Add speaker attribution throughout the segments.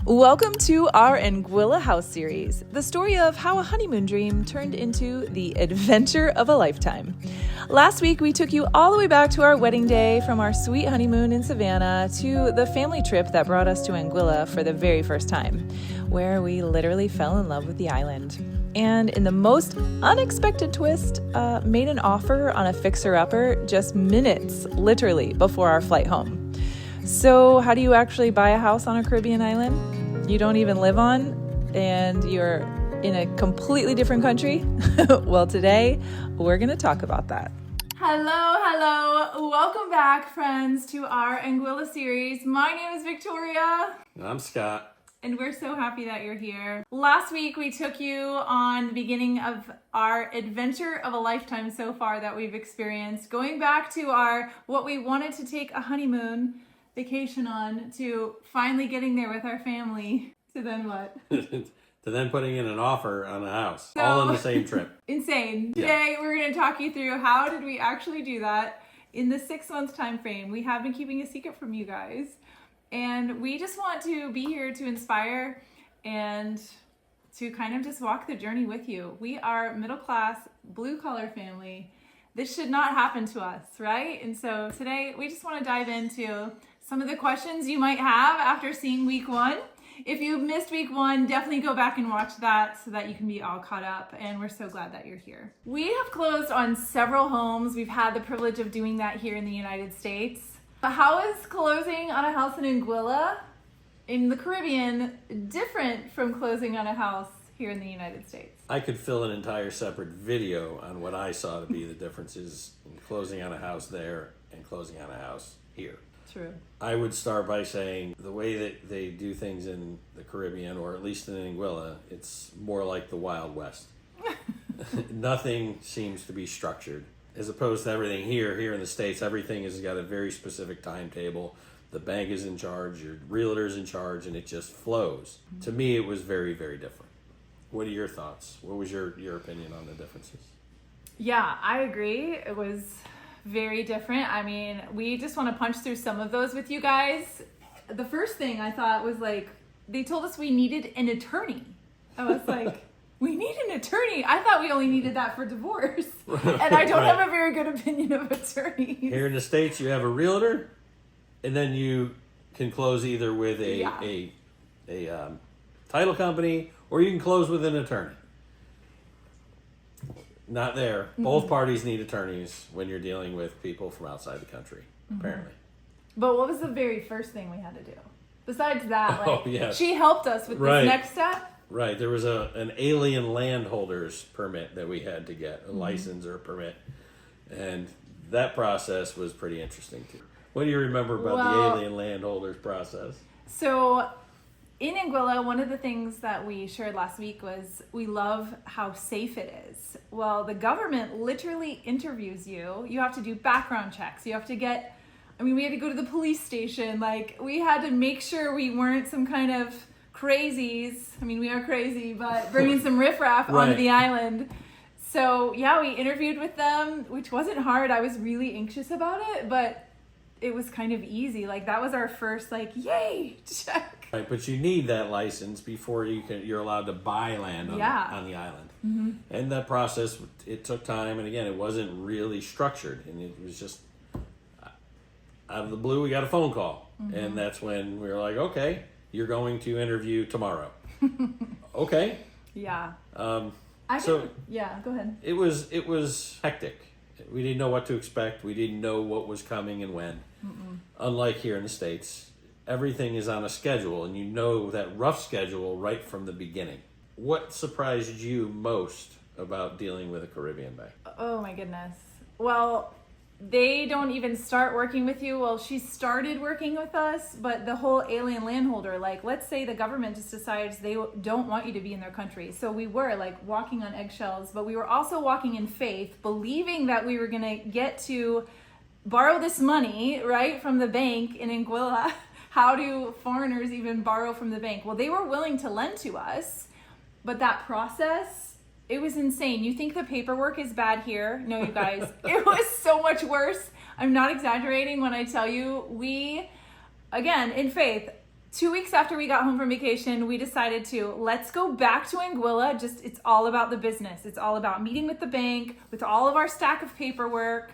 Speaker 1: Welcome to our Anguilla house series, the story of how a honeymoon dream turned into the adventure of a lifetime. Last week, we took you all the way back to our wedding day, from our sweet honeymoon in Savannah to the family trip that brought us to Anguilla for the very first time, where we literally fell in love with the island. And in the most unexpected twist, made an offer on a fixer-upper just minutes, literally, before our flight home. So how do you actually buy a house on a Caribbean island you don't even live on, and you're in a completely different country? Well, today we're going to talk about that. Hello. Welcome back, friends, to our Anguilla series. My name is Victoria.
Speaker 2: And I'm Scott.
Speaker 1: And we're so happy that you're here. Last week, we took you on the beginning of our adventure of a lifetime so far that we've experienced, going back to our what we wanted to take a honeymoon vacation on, to finally getting there with our family, to then what?
Speaker 2: To then putting in an offer on a house, all in the same trip.
Speaker 1: Insane. Today, we're going to talk you through how did we actually do that in the 6 month time frame. We have been keeping a secret from you guys, and we just want to be here to inspire and to kind of just walk the journey with you. We are middle class, blue collar family. This should not happen to us, right? And so today we just want to dive into some of the questions you might have after seeing week one. If you missed week one, definitely go back and watch that so that you can be all caught up. And we're so glad that you're here. We have closed on several homes. We've had the privilege of doing that here in the United States. But how is closing on a house in Anguilla in the Caribbean different from closing on a house here in the United States?
Speaker 2: I could fill an entire separate video on what I saw to be the differences in closing on a house there and closing on a house here.
Speaker 1: True.
Speaker 2: I would start by saying the way that they do things in the Caribbean, or at least in Anguilla, it's more like the Wild West. Nothing seems to be structured. As opposed to everything here in the States, everything has got a very specific timetable. The bank is in charge, your realtor's in charge, and it just flows. To me, it was very, very different. What are your thoughts? What was your opinion on the differences?
Speaker 1: Yeah, I agree. It was very different. I mean, we just want to punch through some of those with you guys. The first thing I thought was, like, they told us we needed an attorney. I was like, we need an attorney? I thought we only needed that for divorce. And I don't have a very good opinion of attorneys.
Speaker 2: Here in the States, you have a realtor, and then you can close either with a title company, or you can close with an attorney. Not there. Both parties need attorneys when you're dealing with people from outside the country, apparently.
Speaker 1: But what was the very first thing we had to do? Besides that,
Speaker 2: yes.
Speaker 1: She helped us with this next step.
Speaker 2: Right. There was an alien landholders permit that we had to get, a license or a permit. And that process was pretty interesting too. What do you remember about the alien landholders process? So in Anguilla, one of the things that we shared last week was we love how safe it is. Well, the government literally interviews you. You have to do background checks. You have to we had to go to the police station. Like, we had to make sure we weren't some kind of crazies. I mean, we are crazy, but bringing some riffraff onto the island. So yeah, we interviewed with them, which wasn't hard. I was really anxious about it, but it was kind of easy. Like, that was our first, yay, check. Right, but you need that license before you're allowed to buy land on the island. Mm-hmm. And that process, it took time, and again, it wasn't really structured, and it was just out of the blue, we got a phone call. Mm-hmm. And that's when we were like, okay, you're going to interview tomorrow. Okay. Yeah. Go ahead. It was hectic. We didn't know what to expect. We didn't know what was coming and when. Mm-mm. Unlike here in the States, everything is on a schedule, and you know that rough schedule right from the beginning. What surprised you most about dealing with a Caribbean bank? Oh my goodness. Well, they don't even start working with you. Well, she started working with us, but the whole alien landholder, let's say the government just decides they don't want you to be in their country. So we were walking on eggshells, but we were also walking in faith, believing that we were going to get to borrow this money, right, from the bank in Anguilla. How do foreigners even borrow from the bank? Well, they were willing to lend to us, but that process, it was insane. You think the paperwork is bad here? No, you guys, it was so much worse. I'm not exaggerating when I tell you, we, again, in faith,
Speaker 1: 2 weeks after we got home from vacation, we decided let's go back to Anguilla. It's all about the business. It's all about meeting with the bank, with all of our stack of paperwork.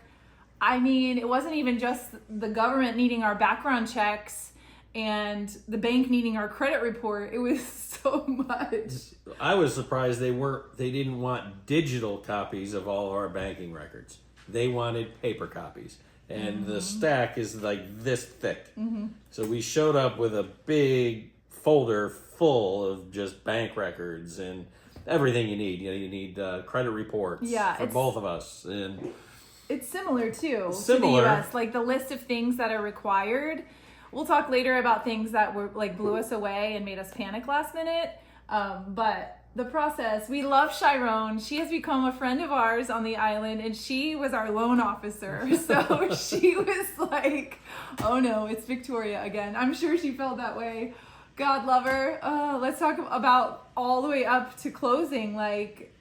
Speaker 1: I mean, it wasn't even just the government needing our background checks and the bank needing our credit report. It was so much.
Speaker 2: I was surprised they didn't want digital copies of all of our banking records. They wanted paper copies. And the stack is like this thick. So we showed up with a big folder full of just bank records and everything you need. You need credit reports for both of us. And
Speaker 1: it's similar too to the US, like the list of things that are required. We'll talk later about things that were like blew us away and made us panic last minute. But the process, we love Chiron. She has become a friend of ours on the island, and she was our loan officer. So she was like, oh no, it's Victoria again. I'm sure she felt that way. God love her. Let's talk about all the way up to closing, like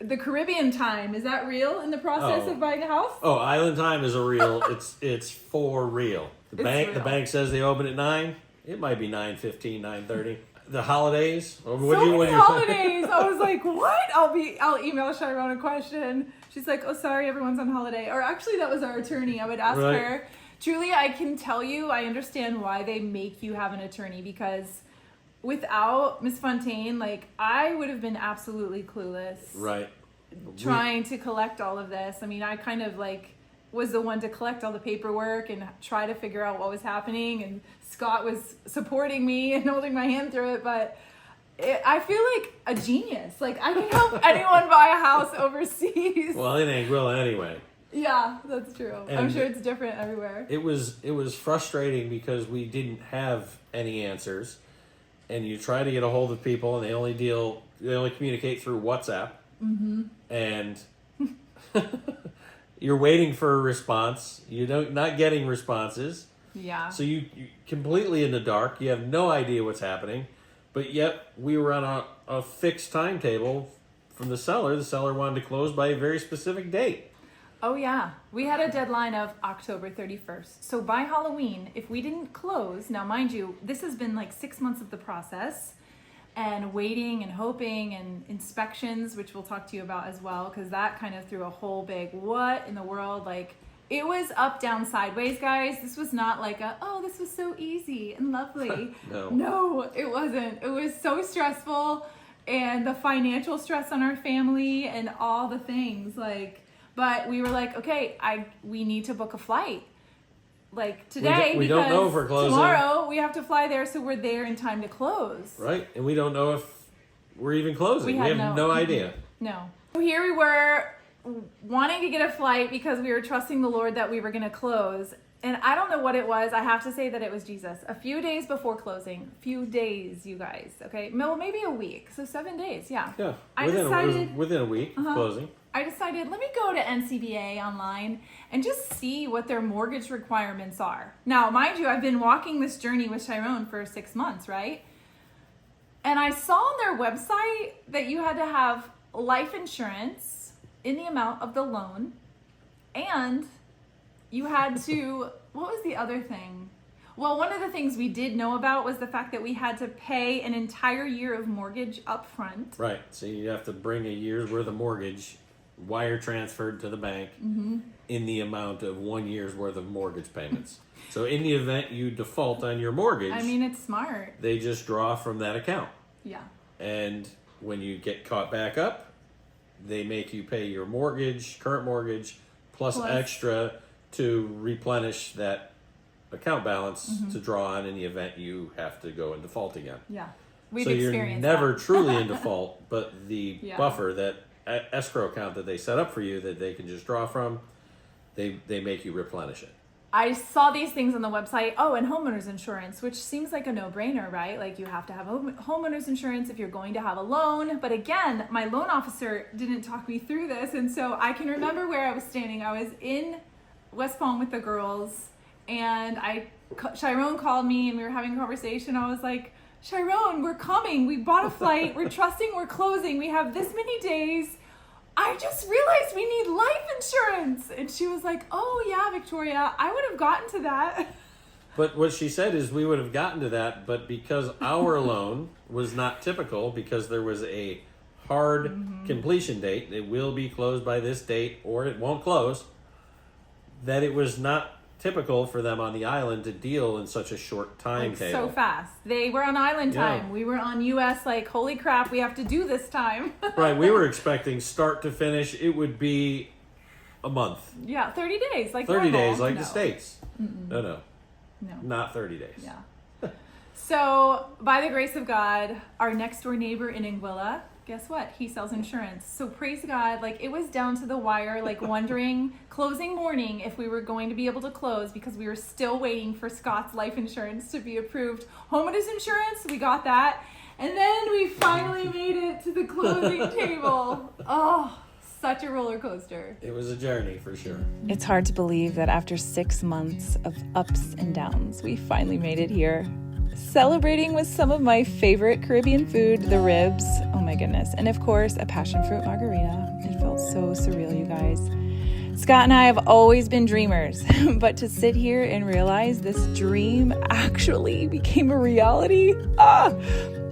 Speaker 1: the Caribbean time. Is that real in the process of buying a house?
Speaker 2: Oh, island time is a real. It's for real. The bank says they open at 9. It might be 9:15, 9:30. The holidays.
Speaker 1: Holidays. I was like, what? I'll email Chiron a question. She's like, oh, sorry, everyone's on holiday. Or actually, that was our attorney. I would ask her. Truly, I can tell you, I understand why they make you have an attorney, because without Miss Fontaine, like, I would have been absolutely clueless.
Speaker 2: Right.
Speaker 1: Trying to collect all of this. I mean, I kind of like was the one to collect all the paperwork and try to figure out what was happening, and Scott was supporting me and holding my hand through it, but I feel like a genius. Like, I can help anyone buy a house overseas.
Speaker 2: Well, in Anguilla anyway.
Speaker 1: Yeah, that's true. And I'm sure it's different everywhere.
Speaker 2: It was frustrating because we didn't have any answers, and you try to get a hold of people, and they only communicate through WhatsApp, and you're waiting for a response. Not getting responses.
Speaker 1: Yeah.
Speaker 2: So you completely in the dark. You have no idea what's happening, but yet we were on a fixed timetable from the seller. The seller wanted to close by a very specific date.
Speaker 1: Oh yeah, we had a deadline of October 31st. So by Halloween, if we didn't close, now mind you, this has been like 6 months of the process, and waiting and hoping and inspections, which we'll talk to you about as well, because that kind of threw a whole big what in the world. Like, it was up, down, sideways, guys. This was not like this was so easy and lovely. No, it wasn't. It was so stressful, and the financial stress on our family and all the things, like, but we were like, okay, we need to book a flight. Like today,
Speaker 2: we don't know if we're closing.
Speaker 1: Tomorrow we have to fly there, so we're there in time to close.
Speaker 2: Right, and we don't know if we're even closing. We have no idea.
Speaker 1: No. So here we were wanting to get a flight because we were trusting the Lord that we were going to close. And I don't know what it was. I have to say that it was Jesus. A few days before closing. Few days, you guys. Okay? Well, maybe a week. So 7 days. Yeah.
Speaker 2: Yeah. Within a week of closing.
Speaker 1: I decided, let me go to NCBA online and just see what their mortgage requirements are. Now, mind you, I've been walking this journey with Chiron for 6 months, right? And I saw on their website that you had to have life insurance in the amount of the loan, and you had to, what was the other thing? Well, one of the things we did know about was the fact that we had to pay an entire year of mortgage up front.
Speaker 2: Right. So you have to bring a year's worth of mortgage wire transferred to the bank in the amount of 1 year's worth of mortgage payments. So in the event you default on your mortgage,
Speaker 1: I mean, it's smart.
Speaker 2: They just draw from that account.
Speaker 1: Yeah.
Speaker 2: And when you get caught back up, they make you pay your current mortgage, plus extra to replenish that account balance to draw on in the event you have to go in default again.
Speaker 1: Yeah.
Speaker 2: So you're never truly in default, but the buffer, that escrow account that they set up for you that they can just draw from, they make you replenish it.
Speaker 1: I saw these things on the website. Oh, and homeowners insurance, which seems like a no-brainer, right? Like, you have to have homeowners insurance if you're going to have a loan. But again, my loan officer didn't talk me through this. And so I can remember where I was standing. I was in West Palm with the girls, and Chiron called me, and we were having a conversation. I was like, Chiron, we're coming. We bought a flight. We're trusting we're closing. We have this many days. I just realized we need life insurance. And she was like, oh yeah, Victoria, I would have gotten to that.
Speaker 2: But what she said is we would have gotten to that, but because our loan was not typical, because there was a hard completion date, it will be closed by this date or it won't close, that it was not typical for them on the island to deal in such a short timetable.
Speaker 1: So fast. They were on island time.
Speaker 2: Yeah.
Speaker 1: We were on US, like, holy crap, we have to do this time.
Speaker 2: Right, we were expecting start to finish, it would be a month.
Speaker 1: Yeah, 30 days, like
Speaker 2: 30
Speaker 1: normal.
Speaker 2: days, like
Speaker 1: No.
Speaker 2: the States.
Speaker 1: No.
Speaker 2: Not 30 days.
Speaker 1: Yeah. So, by the grace of God, our next door neighbor in Anguilla, guess what? He sells insurance. So praise God, like it was down to the wire, like wondering closing morning if we were going to be able to close because we were still waiting for Scott's life insurance to be approved. Homeowners insurance, we got that. And then we finally made it to the closing table. Oh, such a roller coaster.
Speaker 2: It was a journey for sure.
Speaker 1: It's hard to believe that after 6 months of ups and downs, we finally made it here. Celebrating with some of my favorite Caribbean food, the ribs, oh my goodness, and of course, a passion fruit margarita. It felt so surreal, you guys. Scott and I have always been dreamers, but to sit here and realize this dream actually became a reality,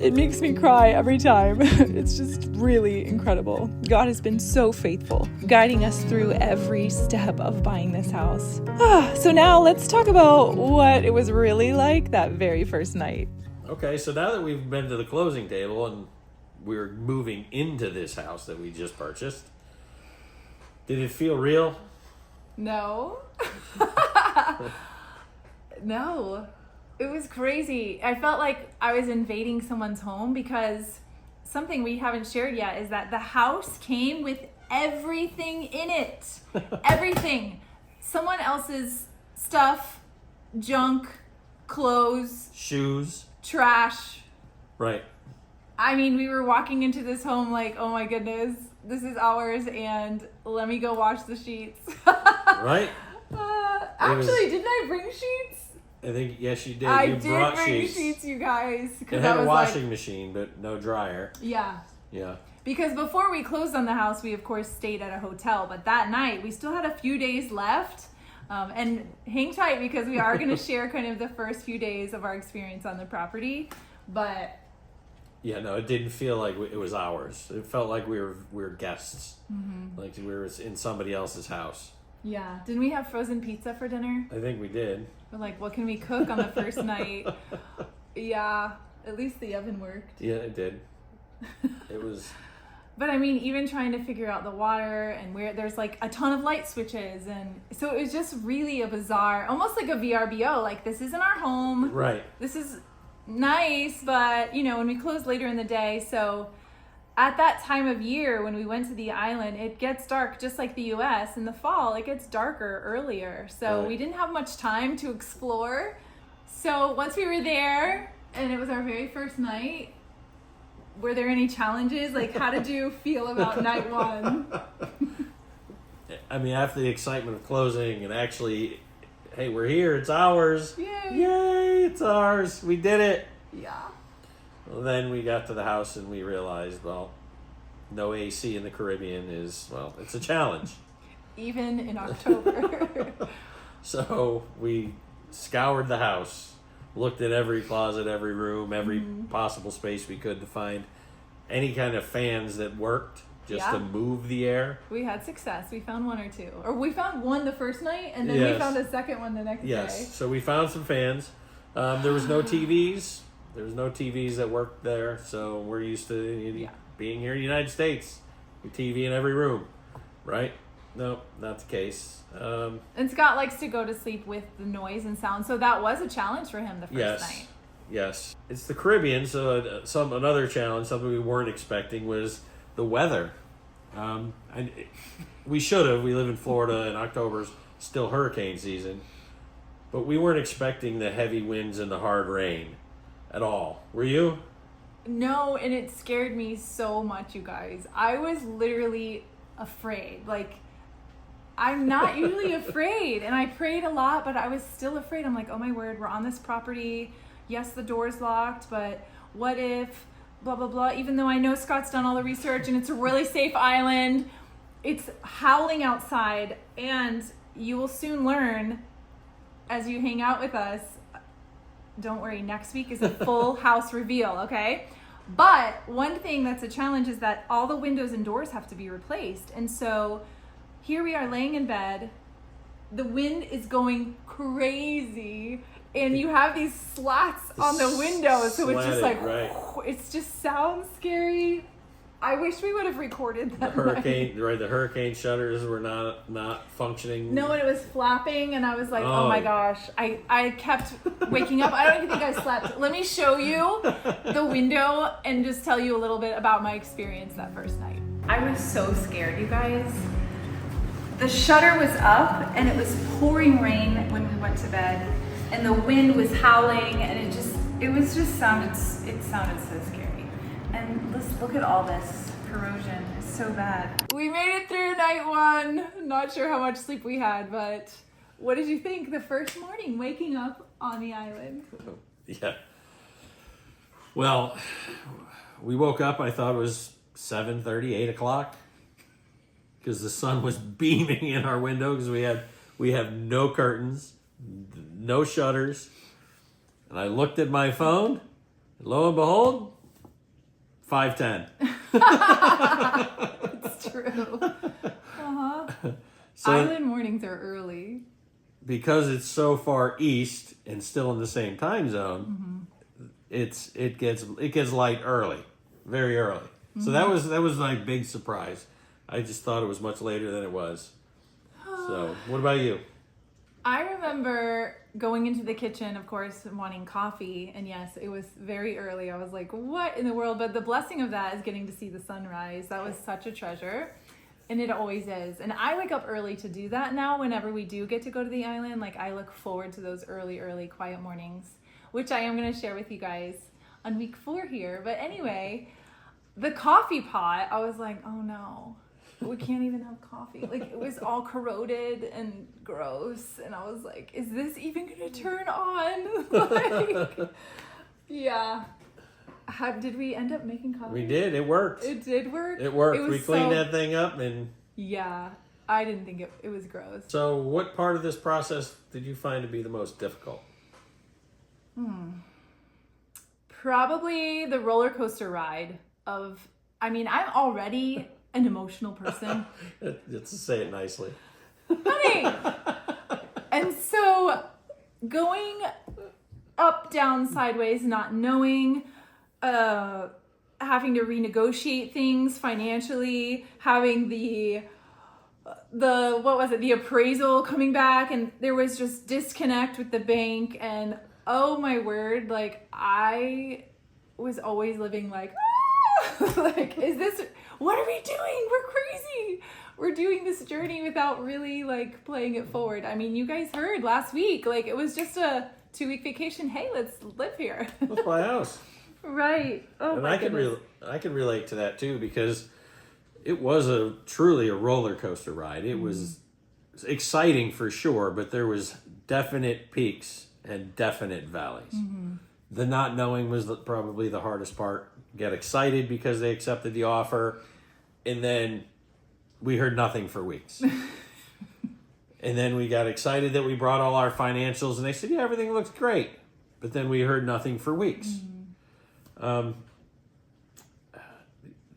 Speaker 1: it makes me cry every time. It's just really incredible. God has been so faithful, guiding us through every step of buying this house. So now let's talk about what it was really like that very first night.
Speaker 2: Okay, so now that we've been to the closing table and we're moving into this house that we just purchased, did it feel real?
Speaker 1: No. No. It was crazy. I felt like I was invading someone's home because something we haven't shared yet is that the house came with everything in it. Everything. Someone else's stuff, junk, clothes,
Speaker 2: Shoes.
Speaker 1: trash.
Speaker 2: Right.
Speaker 1: I mean, we were walking into this home like, oh my goodness, this is ours, and let me go wash the sheets.
Speaker 2: Right?
Speaker 1: Actually, didn't I bring sheets?
Speaker 2: I think, yes, you did.
Speaker 1: I
Speaker 2: You
Speaker 1: did
Speaker 2: brought
Speaker 1: bring sheets, you guys.
Speaker 2: It had a washing machine, but no dryer.
Speaker 1: Yeah.
Speaker 2: Yeah.
Speaker 1: Because before we closed on the house, we of course stayed at a hotel. But that night, we still had a few days left. And hang tight because we are going to share kind of the first few days of our experience on the property. But
Speaker 2: Yeah, no, it didn't feel like it was ours. It felt like we were guests. Like we were in somebody else's house.
Speaker 1: yeah, didn't we have frozen pizza for dinner?
Speaker 2: I think we did.
Speaker 1: We're like, what can we cook on the first night? Yeah, at least the oven worked.
Speaker 2: Yeah, it did. It was...
Speaker 1: But I mean, even trying to figure out the water and where there's like a ton of light switches. And so it was just really a bizarre, almost like a VRBO. Like, this isn't our home.
Speaker 2: Right.
Speaker 1: This is nice, but you know, when we closed later in the day. So at that time of year, when we went to the island, it gets dark just like the US. In the fall, it gets darker earlier. So
Speaker 2: Right.
Speaker 1: we didn't have much time to explore. So once we were there and it was our very first night, were there any challenges? Like, how did you feel about night one?
Speaker 2: I mean, after the excitement of closing and actually, hey, we're here, it's ours.
Speaker 1: Yay.
Speaker 2: Yay, it's ours. We did it.
Speaker 1: Yeah.
Speaker 2: Well, then we got to the house and we realized, well, no AC in the Caribbean is, well, it's a challenge.
Speaker 1: Even in October.
Speaker 2: So we scoured the house, looked at every closet, every room, every possible space we could to find any kind of fans that worked just to move the air.
Speaker 1: We had success. We found one or two. Or we found one the first night, and then we
Speaker 2: Yes.
Speaker 1: found a second one the next day.
Speaker 2: Yes, so we found some fans. There was no TVs. There was no TVs that worked there, so we're used to being here in the United States. With TV in every room, right? No, not the case.
Speaker 1: And Scott likes to go to sleep with the noise and sound, so that was a challenge for him the first night.
Speaker 2: Yes. It's the Caribbean, so another challenge, something we weren't expecting, was the weather. And we should have. We live in Florida, and October's still hurricane season. But we weren't expecting the heavy winds and the hard rain at all. Were you?
Speaker 1: No, and it scared me so much, you guys. I was literally afraid. Like, I'm not usually afraid, and I prayed a lot, but I was still afraid. I'm like, oh my word, we're on this property. Yes, the door's locked, but what if blah, blah, blah. Even though I know Scott's done all the research and it's a really safe island, it's howling outside, and you will soon learn as you hang out with us don't worry, next week is a full house reveal, okay? But one thing that's a challenge is that all the windows and doors have to be replaced. And so here we are laying in bed. The wind is going crazy. And you have these slats on the windows. So it's just like,
Speaker 2: right.
Speaker 1: It just sounds scary. I wish we would have recorded that.
Speaker 2: The hurricane shutters were not functioning.
Speaker 1: No, and it was flapping, and I was like, oh my gosh. I kept waking up. I don't even think I slept. Let me show you the window and just tell you a little bit about my experience that first night. I was so scared, you guys. The shutter was up, and it was pouring rain when we went to bed, and the wind was howling, and it sounded so scary. And let's look at all this corrosion. It's so bad. We made it through night one. Not sure how much sleep we had, but what did you think the first morning waking up on the island?
Speaker 2: Yeah. Well, we woke up, I thought it was 7:30, 8 o'clock, because the sun was beaming in our window because we have no curtains, no shutters. And I looked at my phone, and lo and behold, 5:10.
Speaker 1: It's true. So island mornings are early.
Speaker 2: Because it's so far east and still in the same time zone, it gets light early, very early. Mm-hmm. So that was my big surprise. I just thought it was much later than it was. So, what about you?
Speaker 1: I remember going into the kitchen, of course, wanting coffee. And yes, it was very early. I was like, what in the world? But the blessing of that is getting to see the sunrise. That was such a treasure. And it always is. And I wake up early to do that now whenever we do get to go to the island. Like, I look forward to those early, quiet mornings, which I am going to share with you guys on week 4 here. But anyway, the coffee pot, I was like, oh no. We can't even have coffee. Like, it was all corroded and gross. And I was like, is this even going to turn on? Like, yeah. Did we end up making coffee?
Speaker 2: We did. It worked.
Speaker 1: It did work?
Speaker 2: It worked. We cleaned that thing up and...
Speaker 1: Yeah. I didn't think it was gross.
Speaker 2: So what part of this process did you find to be the most difficult?
Speaker 1: Probably the roller coaster ride of... I'm already... an emotional person.
Speaker 2: Let's say it nicely.
Speaker 1: Honey! And so going up, down, sideways, not knowing, having to renegotiate things financially, having the appraisal coming back, and there was just disconnect with the bank, and oh my word, like I was always living like, like, what are we doing? We're crazy. We're doing this journey without really like playing it forward. I mean, you guys heard last week, like it was just a 2-week vacation. Hey, let's live here.
Speaker 2: Let's buy a house.
Speaker 1: Right. Oh,
Speaker 2: and I can relate to that too, because it was truly a roller coaster ride. It was exciting for sure, but there was definite peaks and definite valleys. The not knowing was probably the hardest part. Get excited because they accepted the offer, and then we heard nothing for weeks. And then we got excited that we brought all our financials, and they said, yeah, everything looks great. But then we heard nothing for weeks.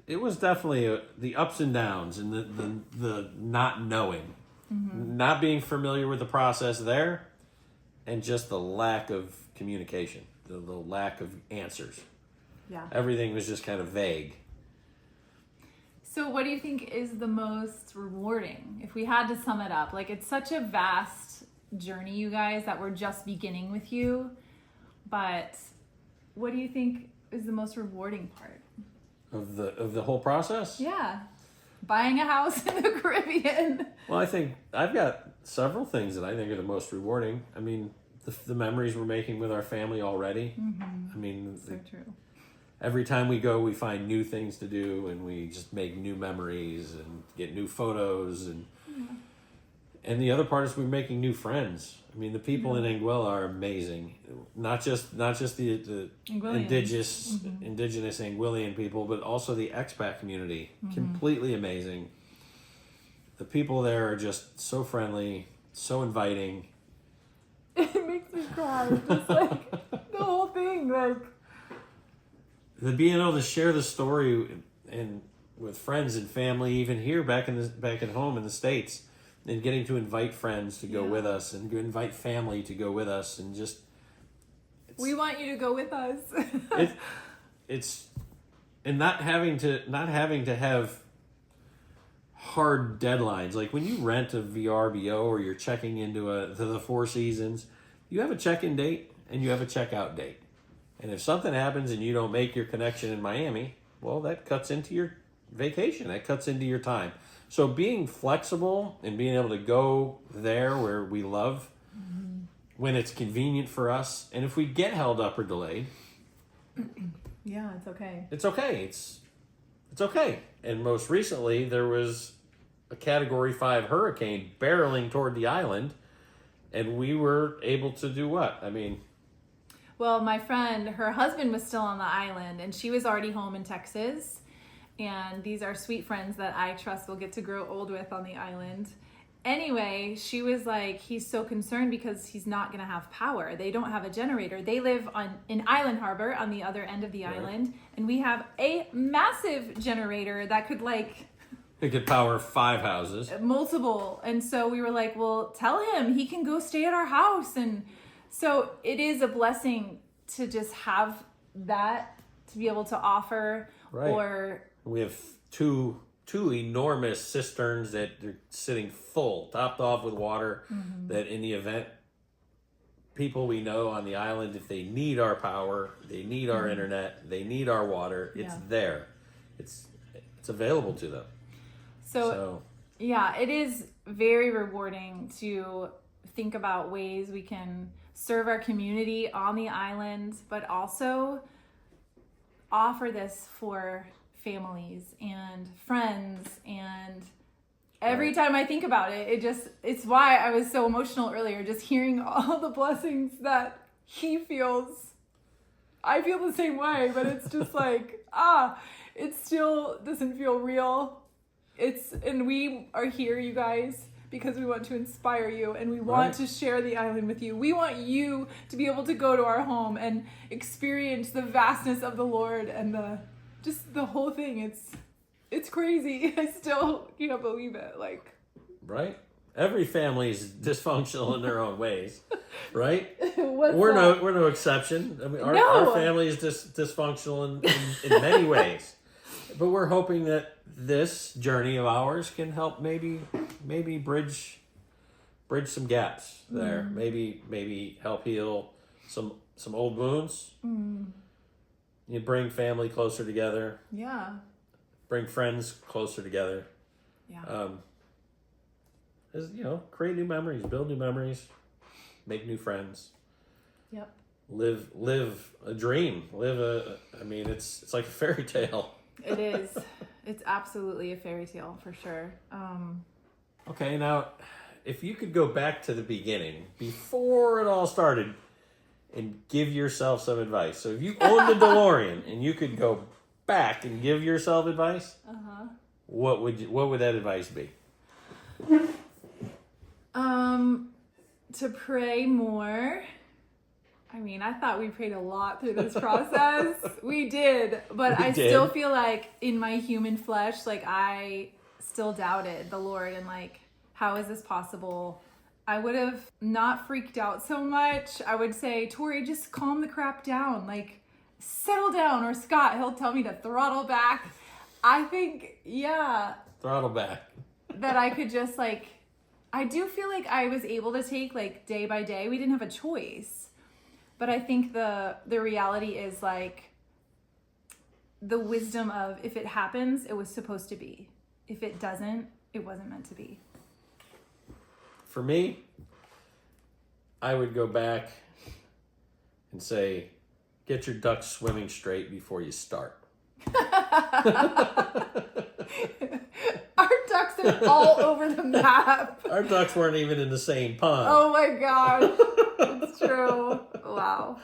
Speaker 2: It was definitely the ups and downs and the not knowing, not being familiar with the process there, and just the lack of communication, the lack of answers.
Speaker 1: Yeah.
Speaker 2: Everything was just kind of vague.
Speaker 1: So what do you think is the most rewarding? If we had to sum it up, like it's such a vast journey, you guys, that we're just beginning with you. But what do you think is the most rewarding part?
Speaker 2: Of the whole process?
Speaker 1: Yeah. Buying a house in the Caribbean.
Speaker 2: Well, I think I've got several things that I think are the most rewarding. I mean, the memories we're making with our family already. I mean,
Speaker 1: so true.
Speaker 2: Every time we go, we find new things to do, and we just make new memories and get new photos. And the other part is we're making new friends. I mean, the people in Anguilla are amazing. Not just the indigenous Anguillian people, but also the expat community. Completely amazing. The people there are just so friendly, so inviting.
Speaker 1: It makes me cry. Just like thing. Like,
Speaker 2: the being able to share the story and with friends and family, even here back at home in the States, and getting to invite friends to go with us and invite family to go with us, and just
Speaker 1: we want you to go with us.
Speaker 2: it's and not having to have hard deadlines. Like when you rent a VRBO or you're checking into the Four Seasons, you have a check-in date and you have a checkout date. And if something happens and you don't make your connection in Miami, well, that cuts into your vacation. That cuts into your time. So being flexible and being able to go there where we love when it's convenient for us. And if we get held up or delayed,
Speaker 1: yeah, it's okay.
Speaker 2: It's okay. It's okay. And most recently, there was a Category 5 hurricane barreling toward the island, and we were able to do what? I mean...
Speaker 1: Well, my friend, her husband was still on the island, and she was already home in Texas. And these are sweet friends that I trust will get to grow old with on the island. Anyway, she was like, he's so concerned because he's not going to have power. They don't have a generator. They live in Island Harbor on the other end of the island. And we have a massive generator that could
Speaker 2: it could power 5 houses.
Speaker 1: Multiple. And so we were like, well, tell him he can go stay at our house. And so it is a blessing to just have that, to be able to offer.
Speaker 2: Right.
Speaker 1: Or
Speaker 2: we have two enormous cisterns that are sitting full, topped off with water, that in the event people we know on the island, if they need our power, they need our internet, they need our water, it's there. It's available to them.
Speaker 1: So, yeah, it is very rewarding to think about ways we can serve our community on the island, but also offer this for families and friends. And every time I think about it, it's why I was so emotional earlier, just hearing all the blessings that he feels. I feel the same way, but it's just like, it still doesn't feel real. And we are here, you guys, because we want to inspire you, and we want to share the island with you. We want you to be able to go to our home and experience the vastness of the Lord and the whole thing. It's crazy. I still can't believe it.
Speaker 2: Right? Every family is dysfunctional in their own ways, right?
Speaker 1: We're
Speaker 2: no exception. I mean, our family is dysfunctional in many ways. But we're hoping that this journey of ours can help maybe bridge some gaps there. Maybe help heal some old wounds. You bring family closer together.
Speaker 1: Yeah.
Speaker 2: Bring friends closer together.
Speaker 1: Yeah.
Speaker 2: Create new memories, build new memories, make new friends.
Speaker 1: Yep.
Speaker 2: Live a dream. It's like a fairy tale.
Speaker 1: It is. It's absolutely a fairy tale for sure.
Speaker 2: Okay, now, if you could go back to the beginning, before it all started, and give yourself some advice. So if you owned a DeLorean and you could go back and give yourself advice, what would that advice be?
Speaker 1: To pray more. I mean, I thought we prayed a lot through this process. We did, but I still feel like in my human flesh, I still doubted the Lord and how is this possible? I would have not freaked out so much. I would say, Tori, just calm the crap down. Settle down. Or Scott, he'll tell me to throttle back. I think,
Speaker 2: Throttle back.
Speaker 1: That I could just I do feel like I was able to take day by day. We didn't have a choice. But I think the reality is the wisdom of if it happens, it was supposed to be. If it doesn't, it wasn't meant to be.
Speaker 2: For me, I would go back and say, get your ducks swimming straight before you start.
Speaker 1: Our ducks are all over the map.
Speaker 2: Our ducks weren't even in the same pond.
Speaker 1: Oh my gosh. It's true. Wow.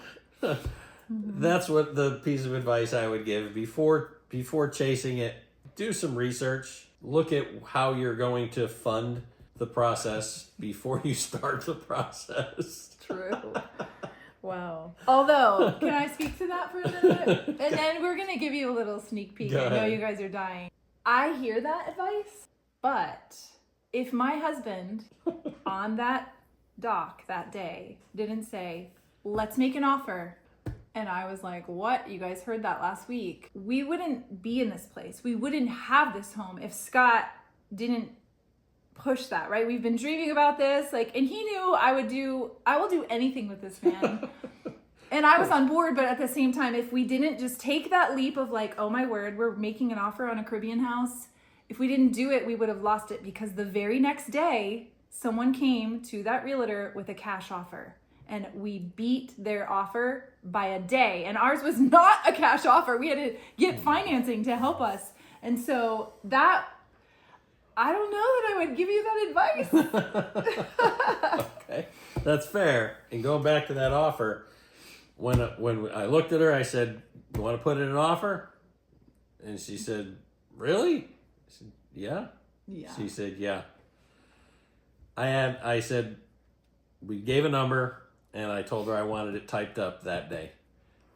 Speaker 2: That's what the piece of advice I would give before chasing it. Do some research. Look at how you're going to fund the process before you start the process.
Speaker 1: True. Wow. Although, can I speak to that for a minute? And then we're going to give you a little sneak peek.
Speaker 2: Go
Speaker 1: I know
Speaker 2: ahead.
Speaker 1: you guys are dying. I hear that advice, but if my husband on that dock that day didn't say, let's make an offer, and I was like, what? You guys heard that last week. We wouldn't be in this place. We wouldn't have this home if Scott didn't push that, right? We've been dreaming about this, and he knew I will do anything with this man. And I was on board, but at the same time, if we didn't just take that leap of oh my word, we're making an offer on a Caribbean house. If we didn't do it, we would have lost it, because the very next day, someone came to that realtor with a cash offer, and we beat their offer by a day. And ours was not a cash offer. We had to get financing to help us. And so that, I don't know that I would give you that advice.
Speaker 2: Okay, that's fair. And going back to that offer, when I looked at her, I said, "You want to put in an offer?" And she said, "Really?" I said, "Yeah."
Speaker 1: Yeah.
Speaker 2: She said, "Yeah." I said, we gave a number, and I told her I wanted it typed up that day.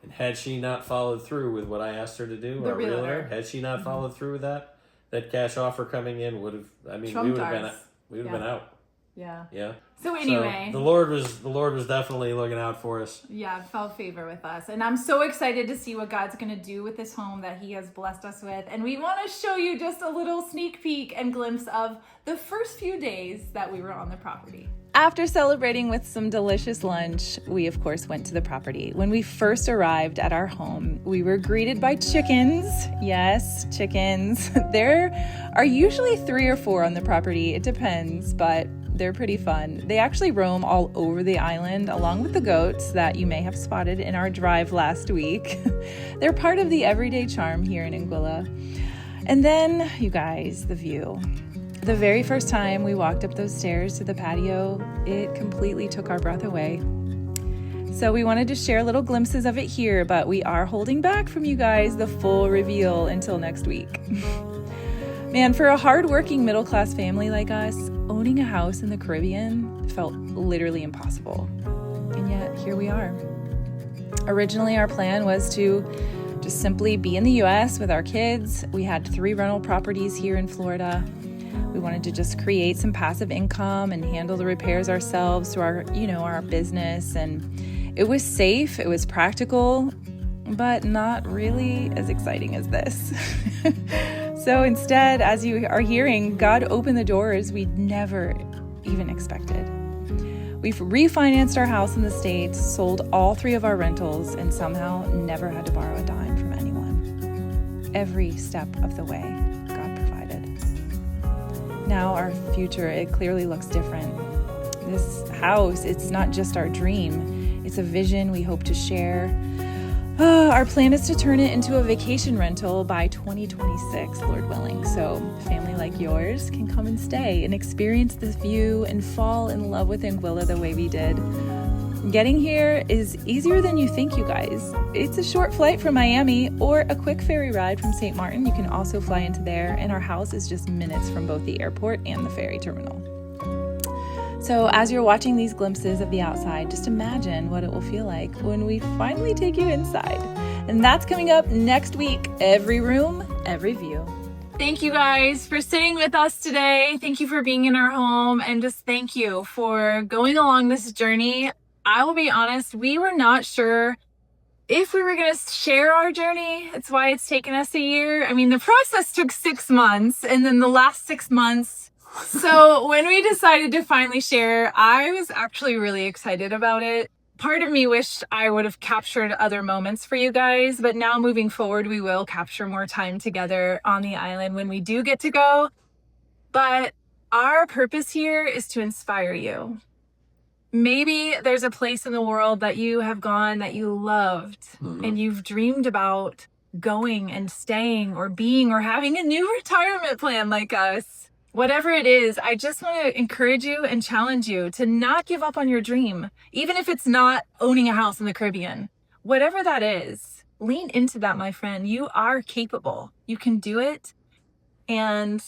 Speaker 2: And had she not followed through with what I asked her to do,
Speaker 1: The
Speaker 2: our
Speaker 1: realtor.
Speaker 2: realtor, had she not followed through with that cash offer coming in would have, we
Speaker 1: Trumped
Speaker 2: would have
Speaker 1: ours.
Speaker 2: been
Speaker 1: Yeah.
Speaker 2: out.
Speaker 1: Yeah.
Speaker 2: Yeah.
Speaker 1: So anyway.
Speaker 2: So the Lord was definitely looking out for us.
Speaker 1: Yeah, fell favor with us. And I'm so excited to see what God's going to do with this home that he has blessed us with. And we want to show you just a little sneak peek and glimpse of the first few days that we were on the property. After celebrating with some delicious lunch, we of course went to the property. When we first arrived at our home, we were greeted by chickens. Yes, chickens. There are usually 3 or 4 on the property. It depends, but they're pretty fun. They actually roam all over the island, along with the goats that you may have spotted in our drive last week. They're part of the everyday charm here in Anguilla. And then, you guys, the view. The very first time we walked up those stairs to the patio, it completely took our breath away. So we wanted to share little glimpses of it here, but we are holding back from you guys the full reveal until next week. Man, for a hardworking middle-class family like us, owning a house in the Caribbean felt literally impossible. And yet, here we are. Originally, our plan was to just simply be in the U.S. with our kids. We had 3 rental properties here in Florida. We wanted to just create some passive income and handle the repairs ourselves through our business. And it was safe, it was practical, but not really as exciting as this. So instead, as you are hearing, God opened the doors we'd never even expected. We've refinanced our house in the States, sold all 3 of our rentals, and somehow never had to borrow a dime from anyone. Every step of the way, God provided. Now our future, it clearly looks different. This house, it's not just our dream. It's a vision we hope to share. Our plan is to turn it into a vacation rental by 2026, Lord willing, so a family like yours can come and stay and experience this view and fall in love with Anguilla the way we did. Getting here is easier than you think, you guys. It's a short flight from Miami or a quick ferry ride from St. Martin. You can also fly into there, and our house is just minutes from both the airport and the ferry terminal. So as you're watching these glimpses of the outside, just imagine what it will feel like when we finally take you inside. And that's coming up next week. Every room, every view. Thank you guys for sitting with us today. Thank you for being in our home, and just thank you for going along this journey. I will be honest, we were not sure if we were going to share our journey. It's why it's taken us a year. I mean, the process took 6 months, and then the last 6 months. So when we decided to finally share, I was actually really excited about it. Part of me wished I would have captured other moments for you guys, but now moving forward, we will capture more time together on the island when we do get to go. But our purpose here is to inspire you. Maybe there's a place in the world that you have gone that you loved and you've dreamed about going and staying or being or having a new retirement plan like us. Whatever it is, I just want to encourage you and challenge you to not give up on your dream, even if it's not owning a house in the Caribbean. Whatever that is, lean into that, my friend. You are capable. You can do it. And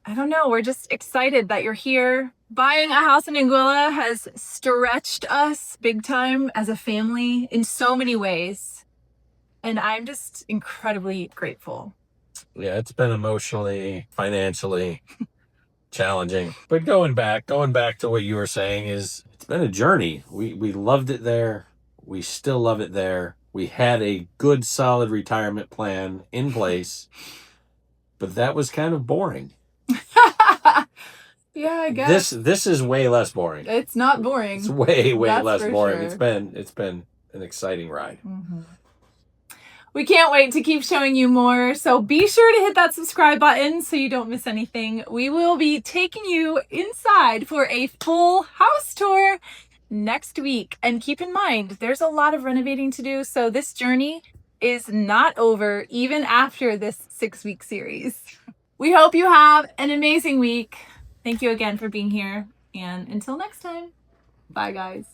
Speaker 1: I don't know, we're just excited that you're here. Buying a house in Anguilla has stretched us big time as a family in so many ways. And I'm just incredibly grateful.
Speaker 2: Yeah, it's been emotionally, financially challenging. But going back to what you were saying is it's been a journey. We loved it there. We still love it there. We had a good solid retirement plan in place. But that was kind of boring.
Speaker 1: Yeah, I guess.
Speaker 2: This is way less boring.
Speaker 1: It's not boring.
Speaker 2: It's way
Speaker 1: That's
Speaker 2: less
Speaker 1: for
Speaker 2: boring.
Speaker 1: sure.
Speaker 2: It's been an exciting ride.
Speaker 1: Mm-hmm. We can't wait to keep showing you more, so be sure to hit that subscribe button so you don't miss anything. We will be taking you inside for a full house tour next week. And keep in mind, there's a lot of renovating to do, so this journey is not over even after this 6-week series. We hope you have an amazing week. Thank you again for being here, and until next time, bye guys.